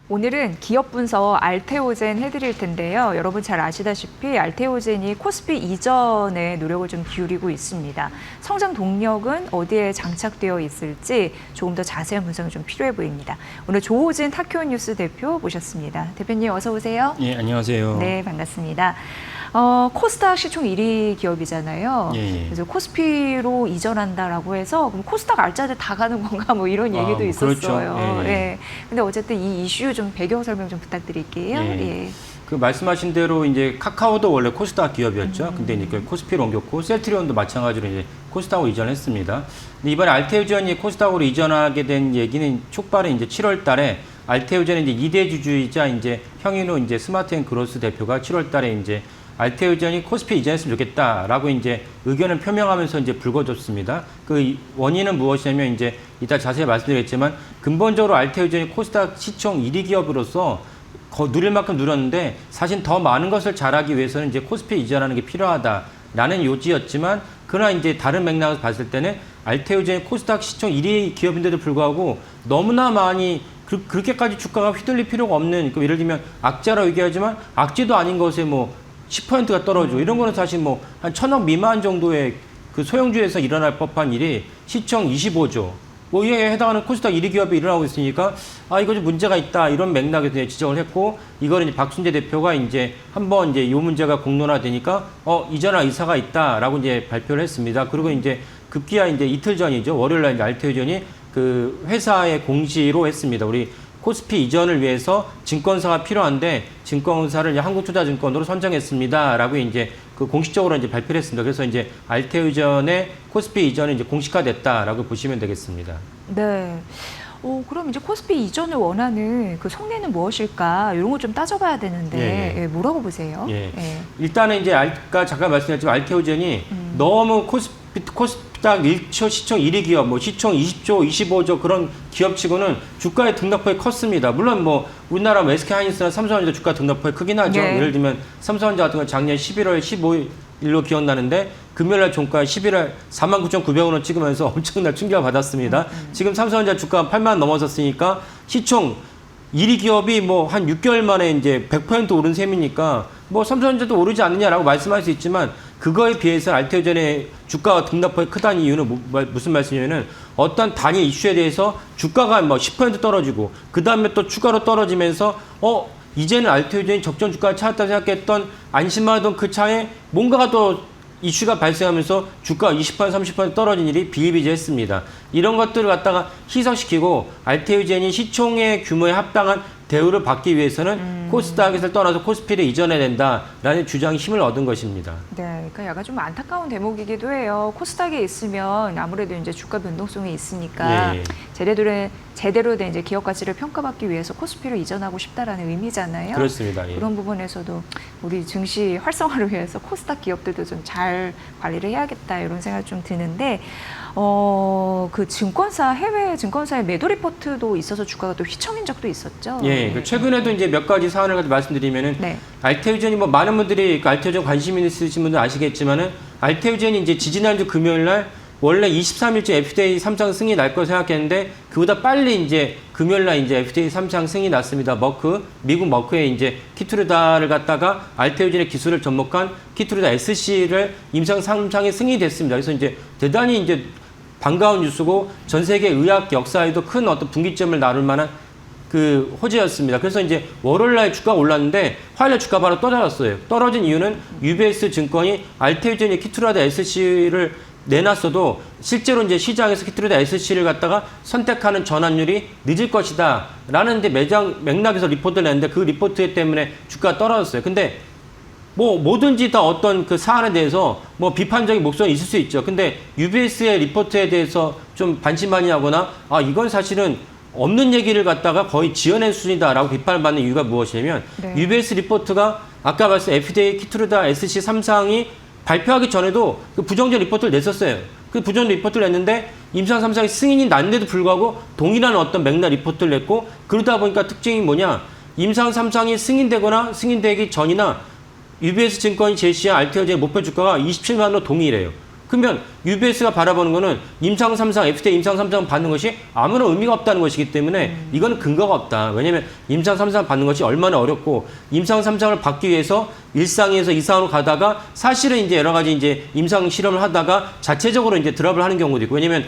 오늘은 기업 분석 알테오젠 해드릴 텐데요. 여러분 잘 아시다시피 알테오젠이 코스피 이전에 노력을 좀 기울이고 있습니다. 성장 동력은 어디에 장착되어 있을지 조금 더 자세한 분석이 좀 필요해 보입니다. 오늘 조호진 타큐뉴스 대표 모셨습니다. 대표님 어서 오세요. 예, 안녕하세요. 네, 반갑습니다. 코스닥 시총 1위 기업이잖아요. 예. 그래서 코스피로 이전한다라고 해서 그럼 코스닥 알짜들 다 가는 건가 뭐 이런 얘기도 있었어요. 그렇죠. 예. 예. 근데 어쨌든 이 이슈 좀 배경 설명 좀 부탁드릴게요. 예. 그 말씀하신 대로 이제 카카오도 원래 코스닥 기업이었죠. 근데 이제 코스피로 옮겼고 셀트리온도 마찬가지로 이제 코스닥으로 이전했습니다. 근데 이번에 알테오젠이 코스닥으로 이전하게 된 얘기는 촉발은 이제 7월달에 알테오젠의 이제 2대 주주이자 이제 형인호 이제 스마트앤그로스 대표가 7월달에 이제 알테오젠이 코스피 이전했으면 좋겠다라고 이제 의견을 표명하면서 이제 불거졌습니다. 그 원인은 무엇이냐면 이제 이따 자세히 말씀드리겠지만 근본적으로 알테오젠이 코스닥 시총 1위 기업으로서 누릴 만큼 누렸는데 사실 더 많은 것을 잘하기 위해서는 이제 코스피 이전하는 게 필요하다라는 요지였지만 그러나 이제 다른 맥락에서 봤을 때는 알테오젠이 코스닥 시총 1위 기업인데도 불구하고 너무나 많이 그렇게까지 주가가 휘둘릴 필요가 없는 예를 들면 악재라고 얘기하지만 악재도 아닌 것에 뭐 10%가 떨어지고 이런 거는 사실 뭐 한 1,000억 미만 정도의 그 소형주에서 일어날 법한 일이 시총 25조 뭐 이에 해당하는 코스닥 1위 기업이 일어나고 있으니까 이거 좀 문제가 있다 이런 맥락에서 지적을 했고 이거는 이제 박순재 대표가 이제 한번 이제 이 문제가 공론화되니까 이전할 의사가 있다라고 이제 발표를 했습니다. 그리고 이제 급기야 이제 이틀 전이죠. 월요일날 이제 알테오젠이 그 회사의 공시로 했습니다. 우리 코스피 이전을 위해서 증권사가 필요한데 증권사를 이제 한국투자증권으로 선정했습니다라고 이제 그 공식적으로 이제 발표를 했습니다. 그래서 이제 알테오젠의 코스피 이전이 이제 공식화됐다라고 보시면 되겠습니다. 네. 그럼 이제 코스피 이전을 원하는 그 속내는 무엇일까 이런 거 좀 따져봐야 되는데 예, 뭐라고 보세요? 예. 일단은 이제 아까 잠깐 말씀드렸지만 알테오젠이 너무 코스닥 시총 1위 기업, 뭐 시총 20조, 25조 그런 기업치고는 주가의 등락폭이 컸습니다. 물론 뭐 우리나라 SK하이닉스나 삼성전자 주가 등락폭이 크긴 하죠. 네. 예를 들면 삼성전자 같은 경우는 작년 11월 15일로 기억나는데 금요일날 종가 11월 49,900원을 찍으면서 엄청난 충격을 받았습니다. 지금 삼성전자 주가가 8만 넘어섰으니까 시총 1위 기업이 뭐 한 6개월 만에 이제 100% 오른 셈이니까 뭐 삼성전자도 오르지 않느냐라고 말씀할 수 있지만 그거에 비해서 알테오젠의 주가가 등락폭이 크다는 이유는 무슨 말씀이냐면은 어떤 단위 이슈에 대해서 주가가 뭐 10% 떨어지고 그 다음에 또 추가로 떨어지면서 이제는 알테오젠이 적정 주가를 찾았다 생각했던 안심하던 그 차에 뭔가가 또 이슈가 발생하면서 주가가 20% 30% 떨어진 일이 비일비재했습니다. 이런 것들을 갖다가 희석시키고 알테오젠이 시총의 규모에 합당한 대우를 받기 위해서는 코스닥에서 떠나서 코스피를 이전해야 된다라는 주장이 힘을 얻은 것입니다. 네, 그러니까 약간 좀 안타까운 대목이기도 해요. 코스닥에 있으면 아무래도 이제 주가 변동성이 있으니까 제대로 된 이제 기업 가치를 평가받기 위해서 코스피로 이전하고 싶다라는 의미잖아요. 그렇습니다. 그런 부분에서도 우리 증시 활성화를 위해서 코스닥 기업들도 좀 잘 관리를 해야겠다 이런 생각이 좀 드는데 그 해외 증권사의 매도 리포트도 있어서 주가가 또 휘청인 적도 있었죠. 예, 최근에도 이제 몇 가지 사안을 가지고 말씀드리면은 알테오젠이 뭐 많은 분들이 알테오젠 관심 있으신 분들 아시겠지만은 알테오젠이 이제 지지난주 금요일 날 원래 23일째 FDA 3상 승인이 날 거 생각했는데 그보다 빨리 이제 금요일 날 이제 FDA 3상 승인이 났습니다. 미국 머크의 이제 키투르다를 갖다가 알테오젠의 기술을 접목한 키투르다 SC를 임상 3상에 승인이 됐습니다. 그래서 이제 대단히 이제 반가운 뉴스고 전 세계 의학 역사에도 큰 어떤 분기점을 나눌 만한 그 호재였습니다. 그래서 이제 월요일날 주가가 올랐는데 화요일날 주가 바로 떨어졌어요. 떨어진 이유는 UBS 증권이 알테오젠의 키투르다 SC를 내놨어도 실제로 이제 시장에서 키투르다 SC를 갖다가 선택하는 전환율이 늦을 것이다 라는 이제 맥락에서 리포트를 냈는데 그 리포트 때문에 주가가 떨어졌어요. 근데 뭐 뭐든지 다 어떤 그 사안에 대해서 뭐 비판적인 목소리가 있을 수 있죠. 근데 UBS의 리포트에 대해서 좀 반신반의하거나 이건 사실은 없는 얘기를 갖다가 거의 지어낸 수준이다라고 비판을 받는 이유가 무엇이냐면 UBS 리포트가 아까 말씀 FDA 키투르다 SC 3상이 발표하기 전에도 그 부정적 리포트를 냈었어요. 그 부정적 리포트를 냈는데 임상 3상이 승인이 났는데도 불구하고 동일한 어떤 맥락 리포트를 냈고 그러다 보니까 특징이 뭐냐 임상 3상이 승인되거나 승인되기 전이나 UBS 증권이 제시한 알테오젠의 목표 주가가 27만 원으로 동일해요. 그러면 UBS가 바라보는 거는 임상 3상, FTA 임상 3상 받는 것이 아무런 의미가 없다는 것이기 때문에 이건 근거가 없다. 왜냐하면 임상 3상 받는 것이 얼마나 어렵고 임상 3상을 받기 위해서 1상에서 2상으로 가다가 사실은 이제 여러 가지 이제 임상 실험을 하다가 자체적으로 이제 드랍을 하는 경우도 있고 왜냐면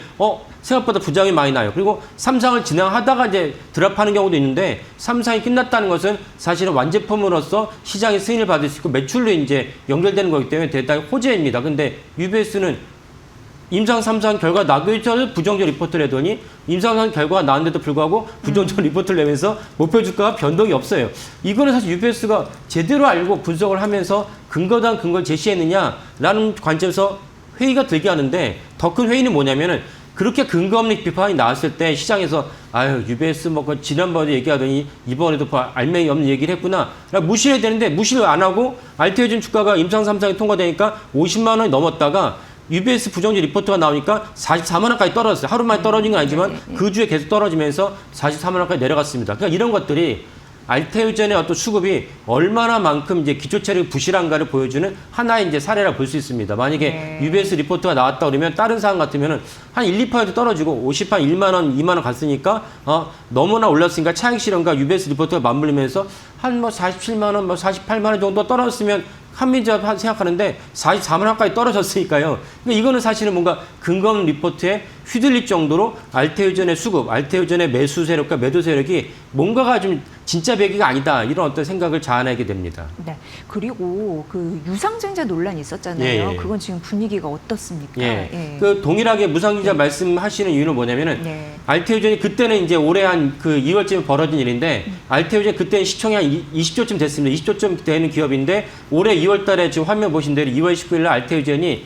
생각보다 부작용이 많이 나요. 그리고 3상을 진행하다가 이제 드랍하는 경우도 있는데 3상이 끝났다는 것은 사실은 완제품으로서 시장에 승인을 받을 수 있고 매출로 이제 연결되는 거기 때문에 대단히 호재입니다. 근데 UBS는 임상 3상 결과 나기 전에 부정적 리포트를 내더니 임상 3상 결과가 나왔는데도 불구하고 부정적 리포트를 내면서 목표 주가가 변동이 없어요. 이거는 사실 UBS가 제대로 알고 분석을 하면서 근거당 근거를 제시했느냐라는 관점에서 회의가 들게 하는데 더 큰 회의는 뭐냐면은 그렇게 근거 없는 비판이 나왔을 때 시장에서 아유 UBS 뭐 지난번에 얘기하더니 이번에도 알맹이 없는 얘기를 했구나 무시해야 되는데 무시를 안 하고 알테오젠 주가가 임상 3상이 통과되니까 50만 원이 넘었다가 UBS 부정적 리포트가 나오니까 44만 원까지 떨어졌어요. 하루 만에 떨어진 건 아니지만 그 주에 계속 떨어지면서 44만 원까지 내려갔습니다. 그러니까 이런 것들이 알테오젠의 어떤 수급이 얼마나만큼 이제 기초 체력이 부실한가를 보여주는 하나의 이제 사례라 볼 수 있습니다. 만약에 UBS 리포트가 나왔다 그러면 다른 사항 같으면은 한 1~2% 떨어지고 50 한 1만 원, 2만 원 갔으니까 너무나 올랐으니까 차익 실현과 UBS 리포트가 맞물리면서 한 뭐 47만 원, 뭐 48만 원 정도 떨어졌으면 한민자 생각하는데 44만 원까지 떨어졌으니까요. 그러니까 이거는 사실은 뭔가 근거 없는 리포트에 휘둘릴 정도로 알테오젠의 수급, 알테오젠의 매수 세력과 매도 세력이 뭔가가 좀 진짜 배기가 아니다. 이런 어떤 생각을 자아내게 됩니다. 네. 그리고 그 유상증자 논란이 있었잖아요. 예. 그건 지금 분위기가 어떻습니까? 예. 그 동일하게 무상증자 말씀하시는 이유는 뭐냐면은 알테오젠이 그때는 이제 올해 한 그 2월쯤에 벌어진 일인데 알테오젠 그때는 시총이 한 20조쯤 됐습니다. 20조쯤 되는 기업인데 올해 2월 달에 지금 화면 보신 대로 2월 19일 날 알테오젠이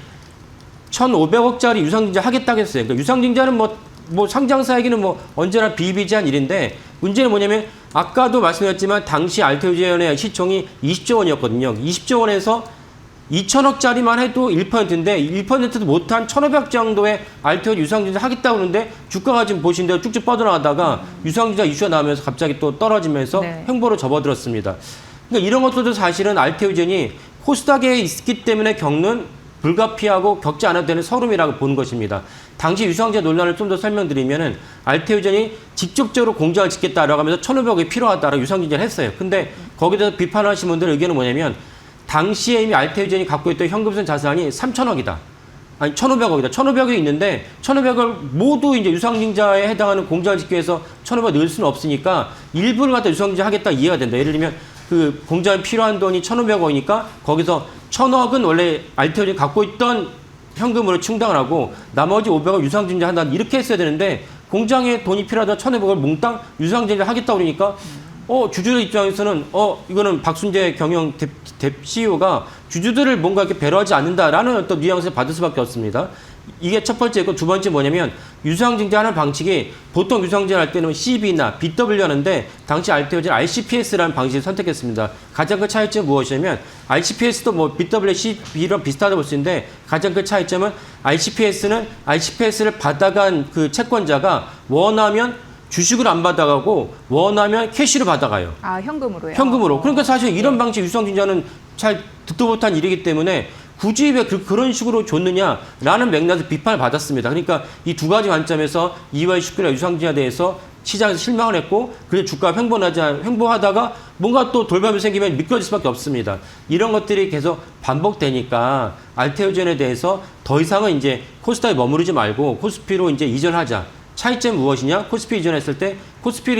1,500억짜리 유상증자 하겠다고 했어요. 그러니까 유상증자는 뭐 상장사에게는 뭐 언제나 비일비재한 일인데 문제는 뭐냐면 아까도 말씀드렸지만 당시 알테오젠의 시총이 20조 원이었거든요. 20조 원에서 2천억짜리만 해도 1%인데 1%도 못한 1,500 정도의 알테오젠 유상증자 하겠다고 하는데 주가가 지금 보신 대로 쭉쭉 뻗어나가다가 유상증자 이슈가 나오면서 갑자기 또 떨어지면서 횡보로 접어들었습니다. 그러니까 이런 것들도 사실은 알테오젠이 코스닥에 있기 때문에 겪는 불가피하고 겪지 않아도 되는 서름이라고 보는 것입니다. 당시 유상증자 논란을 좀 더 설명드리면은 알테오젠이 직접적으로 공장을 짓겠다라고 하면서 1,500억이 필요하다라고 유상증자를 했어요. 근데 거기에 대해서 비판하시는 분들의 의견은 뭐냐면 당시에 이미 알테오젠이 갖고 있던 현금성 자산이 3,000억이다. 아니 1,500억이다. 1,500억이 있는데 1,500을 모두 이제 유상증자에 해당하는 공장을 짓기 위해서 1,500억 넣을 수는 없으니까 일부를 갖다 유상증자 하겠다 이해가 된다. 예를 들면 그 공장에 필요한 돈이 1,500억이니까 거기서 1,000억은 원래 알테오젠이 갖고 있던 현금으로 충당을 하고 나머지 500억 유상증자 한다 이렇게 했어야 되는데 공장에 돈이 필요하다 1,500억을 몽땅 유상증자 하겠다 그러니까 주주들 입장에서는 이거는 박순재 경영 CEO가 주주들을 뭔가 이렇게 배려하지 않는다라는 어떤 뉘앙스를 받을 수밖에 없습니다. 이게 첫 번째고 두 번째 뭐냐면 유상증자하는 방식이 보통 유상증자 할 때는 CB나 BW 하는데 당시 알테오젠 RCPS라는 방식을 선택했습니다. 가장 큰 차이점은 무엇이냐면 RCPS도 뭐 BW, CB랑 비슷하다고 볼 수 있는데 가장 큰 차이점은 RCPS는 RCPS를 받아간 그 채권자가 원하면 주식을 안 받아가고 원하면 캐시로 받아가요. 아, 현금으로요? 현금으로. 그러니까 사실 이런 방식 유상증자는 잘 듣도 못한 일이기 때문에 굳이 왜 그런 식으로 줬느냐라는 맥락에서 비판을 받았습니다. 그러니까 이 두 가지 관점에서 2월 19일 유상증자에 대해서 시장에서 실망을 했고 그래서 주가가 횡보하다가 뭔가 또 돌발이 생기면 미끄러질 수밖에 없습니다. 이런 것들이 계속 반복되니까 알테오젠에 대해서 더 이상은 이제 코스닥에 머무르지 말고 코스피로 이제 이전하자. 차이점은 무엇이냐? 코스피를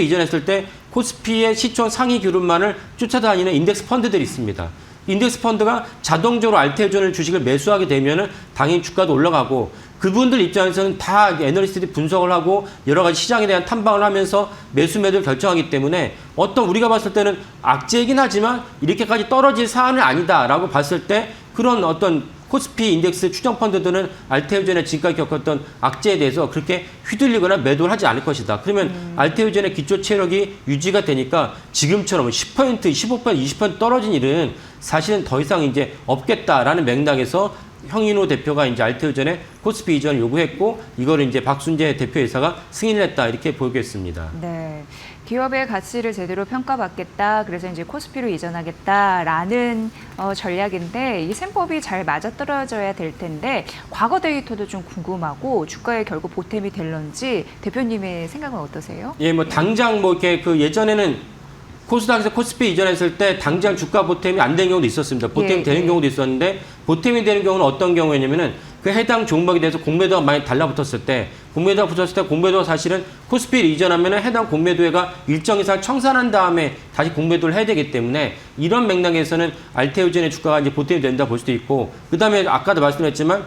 이전했을 때 코스피의 시총 상위 그룹만을 쫓아다니는 인덱스 펀드들이 있습니다. 인덱스 펀드가 자동적으로 알테오젠 주식을 매수하게 되면은 당연히 주가도 올라가고 그분들 입장에서는 다 애널리스트들이 분석을 하고 여러 가지 시장에 대한 탐방을 하면서 매수 매도를 결정하기 때문에 어떤 우리가 봤을 때는 악재이긴 하지만 이렇게까지 떨어질 사안은 아니다라고 봤을 때 그런 어떤 코스피 인덱스 추정 펀드들은 알테오젠의 지금까지 겪었던 악재에 대해서 그렇게 휘둘리거나 매도를 하지 않을 것이다. 그러면 알테오젠의 기초 체력이 유지가 되니까 지금처럼 10%, 15%, 20% 떨어진 일은 사실은 더 이상 이제 없겠다라는 맥락에서 형인호 대표가 이제 알테오젠의 코스피 이전을 요구했고 이거를 이제 박순재 대표이사가 승인을 했다 이렇게 보겠습니다. 네. 기업의 가치를 제대로 평가받겠다. 그래서 이제 코스피로 이전하겠다라는 전략인데 이 셈법이 잘 맞아떨어져야 될 텐데 과거 데이터도 좀 궁금하고 주가에 결국 보탬이 될런지 대표님의 생각은 어떠세요? 예, 뭐 당장 뭐 이렇게 그 예전에는 코스닥에서 코스피 이전했을 때 당장 주가 보탬이 안 되는 경우도 있었습니다. 보탬이 되는 경우도 있었는데 보탬이 되는 경우는 어떤 경우였냐면은 그 해당 종목에 대해서 공매도가 많이 달라붙었을 때 공매도가 사실은 코스피를 이전하면은 해당 공매도회가 일정 이상 청산한 다음에 다시 공매도를 해야 되기 때문에 이런 맥락에서는 알테오젠의 주가가 이제 보탬이 된다 볼 수도 있고 그다음에 아까도 말씀드렸지만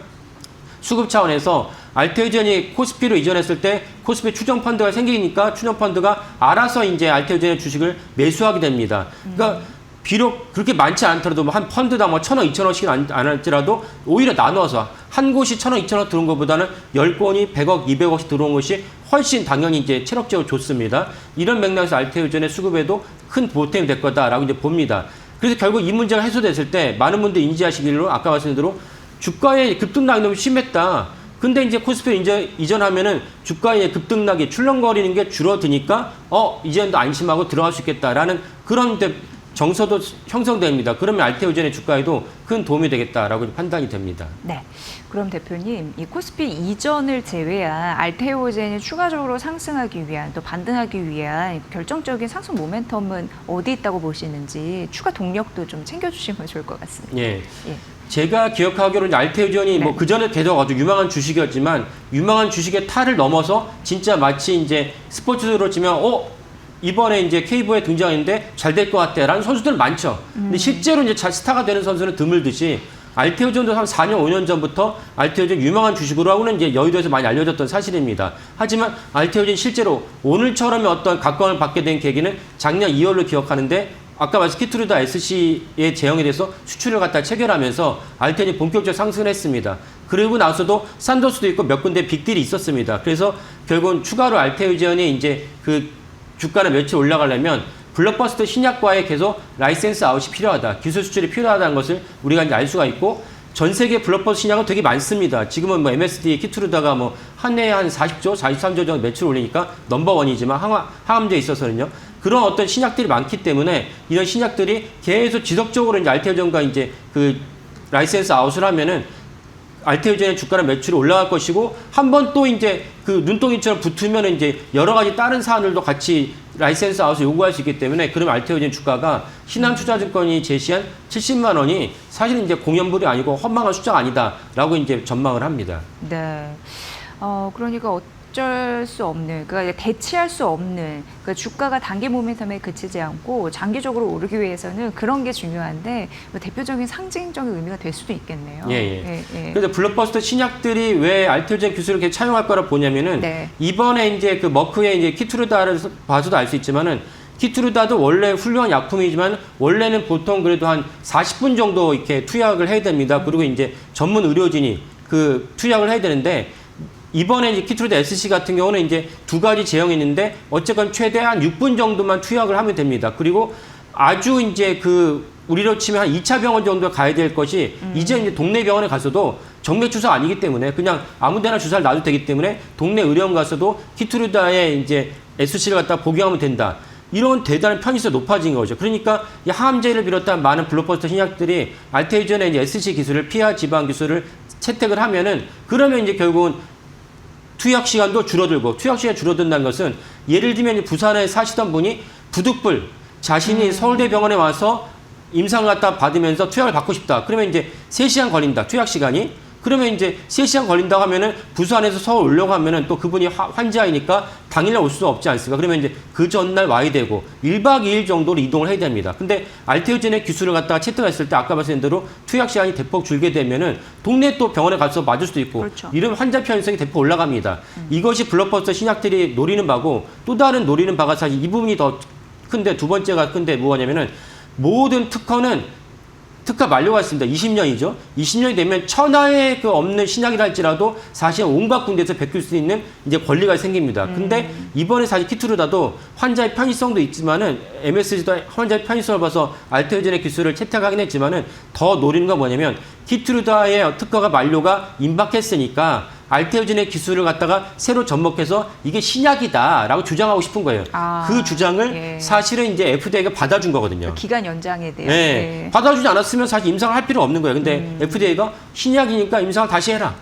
수급 차원에서 알테오젠이 코스피로 이전했을 때 코스피 추정 펀드가 생기니까 추정 펀드가 알아서 이제 알테오젠의 주식을 매수하게 됩니다. 그러니까 비록 그렇게 많지 않더라도 한 펀드당 뭐 1,000원, 2,000원씩 안 할지라도 오히려 나눠서 한 곳이 1,000원, 2,000원 들어온 것보다는 10건이 100억, 200억씩 들어온 것이 훨씬 당연히 이제 체력적으로 좋습니다. 이런 맥락에서 알테오젠의 수급에도 큰 보탬이 될 거다라고 이제 봅니다. 그래서 결국 이 문제가 해소됐을 때 많은 분들이 인지하시기로 아까 말씀드린 대로 주가의 급등락이 너무 심했다. 근데 이제 코스피로 이전하면은 주가의 급등락이 출렁거리는 게 줄어드니까 이제는 더 안심하고 들어갈 수 있겠다라는 그런 정서도 형성됩니다. 그러면 알테오젠의 주가에도 큰 도움이 되겠다라고 판단이 됩니다. 네. 그럼 대표님, 이 코스피 이전을 제외한 알테오젠이 추가적으로 상승하기 위한 또 반등하기 위한 결정적인 상승 모멘텀은 어디 있다고 보시는지 추가 동력도 좀 챙겨주시면 좋을 것 같습니다. 예. 제가 기억하기로는 알테오젠이 뭐 그전에 계속 아주 유망한 주식이었지만 유망한 주식의 탈을 넘어서 진짜 마치 이제 스포츠로 치면 이번에 이제 K부에 등장했는데 잘 될 것 같아 라는 선수들은 많죠. 근데 실제로 이제 스타가 되는 선수는 드물듯이 알테오젠도 한 4년, 5년 전부터 알테오젠 유망한 주식으로 하고는 이제 여의도에서 많이 알려졌던 사실입니다. 하지만 알테오젠 실제로 오늘처럼의 어떤 각광을 받게 된 계기는 작년 2월로 기억하는데 아까 말씀 키트루다 SC의 제형에 대해서 수출을 갖다 체결하면서 알테오젠이 본격적으로 상승을 했습니다. 그리고 나서도 산도스도 있고 몇 군데 빅딜이 있었습니다. 그래서 결국은 추가로 알테오젠이 이제 그 주가는 며칠 올라가려면 블록버스터 신약과의 계속 라이센스 아웃이 필요하다. 기술 수출이 필요하다는 것을 우리가 이제 알 수가 있고 전 세계 블록버스터 신약은 되게 많습니다. 지금은 뭐 MSD 키트루다가 뭐 한 해에 한 40조, 43조 정도 매출 올리니까 넘버원이지만 항암제에 있어서는요. 그런 어떤 신약들이 많기 때문에 이런 신약들이 계속 지속적으로 이제 알테오젠과 이제 그 라이센스 아웃을 하면은 알테오젠의 주가는 매출이 올라갈 것이고 한 번 또 이제 그 눈덩이처럼 붙으면 이제 여러 가지 다른 사안들도 같이 라이센스 아웃을 요구할 수 있기 때문에 그럼 알테오젠 주가가 신한투자증권이 제시한 70만 원이 사실은 이제 공연불이 아니고 헛망한 숫자가 아니다라고 이제 전망을 합니다. 네. 그러니까 어쩔 수 없는, 그러니까 대체할 수 없는, 그러니까 주가가 단기 모멘텀에 그치지 않고 장기적으로 오르기 위해서는 그런 게 중요한데 대표적인 상징적인 의미가 될 수도 있겠네요. 예. 그래서 블록버스터 신약들이 왜 알테오젠 기술을 이렇게 차용할 거라 보냐면은 이번에 이제 그 머크의 이제 키트루다를 봐서도 알 수 있지만은 키트루다도 원래 훌륭한 약품이지만 원래는 보통 그래도 한 40분 정도 이렇게 투약을 해야 됩니다. 그리고 이제 전문 의료진이 그 투약을 해야 되는데 이번에 이제 키트루다 SC 같은 경우는 이제 두 가지 제형이 있는데 어쨌건 최대한 6분 정도만 투약을 하면 됩니다. 그리고 아주 이제 그 우리로 치면 한 2차 병원 정도 가야 될 것이 이제 동네 병원에 가서도 정맥 주사 아니기 때문에 그냥 아무 데나 주사를 놔도 되기 때문에 동네 의료원 가서도 키트루다의 이제 SC를 갖다 복용하면 된다. 이런 대단한 편의성이 높아진 거죠. 그러니까 이 항암제를 비롯한 많은 블록버스터 신약들이 알테오젠의 이제 SC 기술을 피하 지방 기술을 채택을 하면은 그러면 이제 결국은 투약 시간도 줄어들고 투약 시간이 줄어든다는 것은 예를 들면 부산에 사시던 분이 부득불 자신이 서울대병원에 와서 임상을 갖다 받으면서 투약을 받고 싶다. 그러면 이제 3시간 걸린다. 투약 시간이. 그러면 이제 3시간 걸린다고 하면은 부산에서 서울 오려고 하면은 또 그분이 환자이니까 당일날 올 수는 없지 않습니까? 그러면 이제 그 전날 와야 되고 1박 2일 정도로 이동을 해야 됩니다. 근데 알테오젠의 기술을 갖다가 채택했을 때 아까 말씀드린 대로 투약 시간이 대폭 줄게 되면은 동네 또 병원에 가서 맞을 수도 있고 이런 환자 편의성이 대폭 올라갑니다. 이것이 블록버스터 신약들이 노리는 바고 또 다른 노리는 바가 사실 이 부분이 더 큰데 두 번째가 큰데 뭐냐면은 모든 특허 만료가 있습니다. 20년이죠. 20년이 되면 천하에 그 없는 신약이라 할지라도 사실 온갖 군데에서 베낄 수 있는 이제 권리가 생깁니다. 근데 이번에 사실 키트루다도 환자의 편의성도 있지만은 MSG도 환자의 편의성을 봐서 알테오젠의 기술을 채택하긴 했지만은 더 노리는 건 뭐냐면 키트루다의 특허가 만료가 임박했으니까 알테오젠의 기술을 갖다가 새로 접목해서 이게 신약이다라고 주장하고 싶은 거예요. 그 주장을 예. 사실은 이제 FDA가 받아준 거거든요. 기간 연장에 대한. 네. 네. 받아주지 않았으면 사실 임상을 할 필요 없는 거예요. 근데 FDA가 신약이니까 임상을 다시 해라.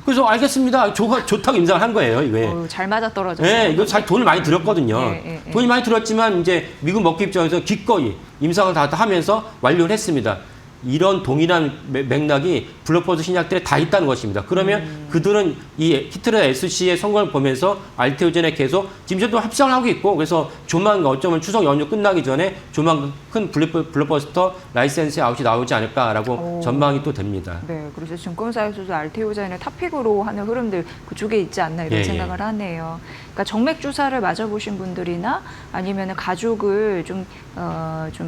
그래서 알겠습니다. 좋다고 임상을 한 거예요, 이게. 잘 맞아 떨어졌어요. 네, 이거 사실 돈을 많이 들었거든요. 돈이 많이 들었지만 이제 미국 먹기 입장에서 기꺼이 임상을 다 하면서 완료를 했습니다. 이런 동일한 맥락이 블록버스터 신약들에 다 있다는 것입니다. 그러면 그들은 이 히트레 SC의 성과를 보면서 알테오젠에 계속 지금 도 합성을 하고 있고 그래서 조만간 어쩌면 추석 연휴 끝나기 전에 조만간 큰 블록버스터 라이센스 아웃이 나오지 않을까라고 전망이 또 됩니다. 네, 그래서 증권사에서도 알테오젠을 탑픽으로 하는 흐름들 그쪽에 있지 않나 이런 생각을 하네요. 그러니까 정맥 주사를 맞아보신 분들이나 아니면 가족을 좀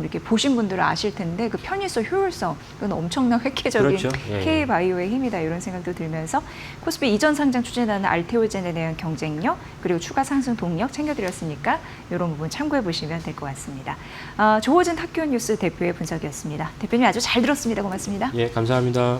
이렇게 보신 분들은 아실 텐데 그 편의성, 효율성 그건 엄청난 획기적인 그렇죠. K바이오의 힘이다 이런 생각도 들면서 코스피 이전 상장 추진하는 알테오젠에 대한 경쟁력 그리고 추가 상승 동력 챙겨드렸으니까 이런 부분 참고해 보시면 될 것 같습니다. 조호진 탁큐 뉴스 대표의 분석이었습니다. 대표님 아주 잘 들었습니다. 고맙습니다. 예, 감사합니다.